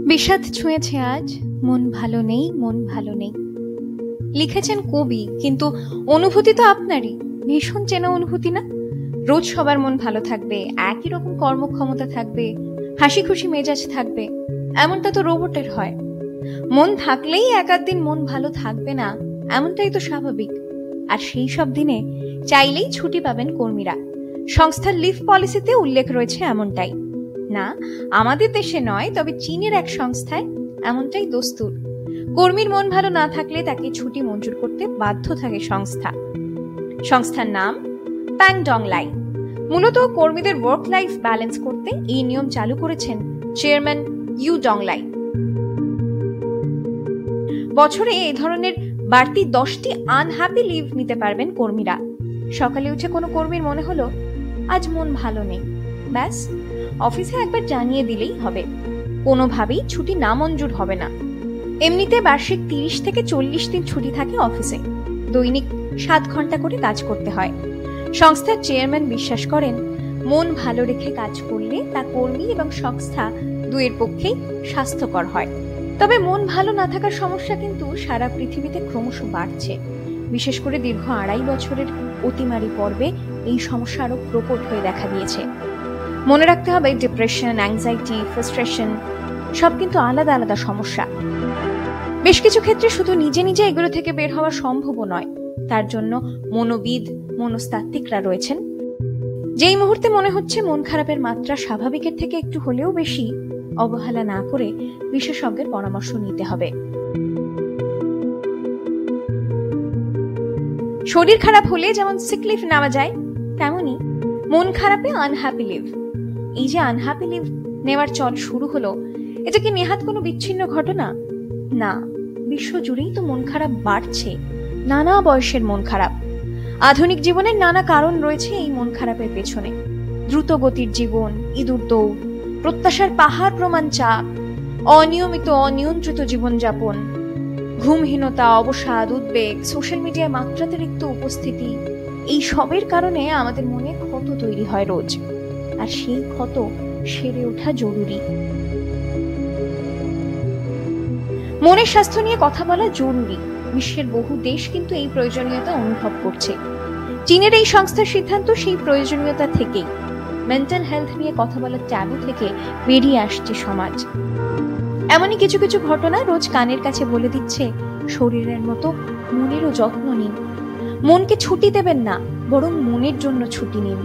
বিষাদ ছুঁয়েছে আজ, মন ভালো নেই, মন ভালো নেই। লিখেছেন কবি, কিন্তু অনুভূতি তো আপনারই, ভীষণ চেনা অনুভূতি না? রোজ সবার মন ভালো থাকবে, একই রকম কর্মক্ষমতা থাকবে, হাসি খুশি মেজাজ থাকবে, এমনটা তো রোবটের হয়। মন থাকলেই এক আধ দিন মন ভালো থাকবে না, এমনটাই তো স্বাভাবিক। আর সেই সব দিনে চাইলেই ছুটি পাবেন কর্মীরা। সংস্থার লিভ পলিসিতে উল্লেখ রয়েছে এমনটাই। না, আমাদের দেশে নয়, তবে চীনের এক সংস্থায় এমনটাই দস্তুর। কর্মীর মন ভালো না থাকলে তাকে ছুটি মঞ্জুর করতে বাধ্য থাকে সংস্থার নাম প্যাংডংলাই। মূলত কর্মীদের ওয়ার্ক লাইফ ব্যালেন্স করতে এই নিয়ম চালু করেছেন চেয়ারম্যান ইউ ডংলাই। বছরে এই ধরনের বাড়তি 10টি আনহ্যাপি লিভ নিতে পারবেন কর্মীরা। সকালে উঠে কোনো কর্মীর মনে হলো আজ মন ভালো নেই, ব্যাস অফিসে একবার জানিয়ে দিলেই হবে, কোনোভাবেই ছুটি নামঞ্জুর হবে না। এমনিতে বার্ষিক 30 থেকে 40 দিন ছুটি থাকে অফিসে, দৈনিক 7 ঘন্টা করে কাজ করতে হয়। সংস্থার চেয়ারম্যান বিশ্বাস করেন, মন ভালো রেখে কাজ করলে তা কর্মী এবং সংস্থা দুয়ের পক্ষেই স্বাস্থ্যকর হয়। তবে মন ভালো না থাকার সমস্যা কিন্তু সারা পৃথিবীতে ক্রমশ বাড়ছে। বিশেষ করে দীর্ঘ 2.5 বছরের অতিমারি পর্বে এই সমস্যা আরো প্রকট হয়ে দেখা দিয়েছে। মনে রাখতে হবে, ডিপ্রেশন, অ্যাংজাইটি, ফ্রাস্ট্রেশন সব কিন্তু আলাদা আলাদা সমস্যা। বেশ কিছু ক্ষেত্রে শুধু নিজে নিজে এগুলো থেকে বের হওয়া সম্ভবও নয়, তার জন্য মনোবিদ, মনস্তাত্ত্বিকরা রয়েছেন। যেই মুহূর্তে মনে হচ্ছে মন খারাপের মাত্রা স্বাভাবিকের থেকে একটু হলেও বেশি, অবহেলা না করে বিশেষজ্ঞের পরামর্শ নিতে হবে। শরীর খারাপ হলে যেমন সিক লিভ নেওয়া যায়, তেমনি মন খারাপে আনহ্যাপি লিভ। এই যে আনহ্যাপি লিভ নেওয়ার চল শুরু হলো, এটা কি নেহাত কোনো বিচ্ছিন্ন ঘটনা? না, বিশ্বজুড়েই তো মন খারাপ বাড়ছে, নানা বয়সের মন খারাপ। আধুনিক জীবনের নানা কারণ রয়েছে এই মন খারাপের পেছনে। দ্রুত গতির জীবন, ইঁদুর দৌড়, প্রত্যাশার পাহাড় প্রমাণ চাপ, অনিয়মিত অনিয়ন্ত্রিত জীবনযাপন, ঘুমহীনতা, অবসাদ, উদ্বেগ, সোশ্যাল মিডিয়ায় মাত্রাতিরিক্ত উপস্থিতি, এই সবের কারণে আমাদের মনে ক্ষত তৈরি হয় রোজ। আর সেই ক্ষত সেরে ওঠা জরুরি। মনের স্বাস্থ্য নিয়ে কথা বলা জরুরি। বিশ্বের বহু দেশ কিন্তু এই প্রয়োজনীয়তা অনুভব করছে। চীনের এই সংস্থার সিদ্ধান্ত সেই প্রয়োজনীয়তা থেকেই। মেন্টাল হেলথ নিয়ে কথা বলার ট্যাবু থেকে বেরিয়ে আসছে সমাজ। এমনই কিছু কিছু ঘটনা রোজ কানের কাছে বলে দিচ্ছে, শরীরের মতো মনেরও যত্ন নিন। মনকে ছুটি দেবেন না, বরং মনের জন্য ছুটি নিন।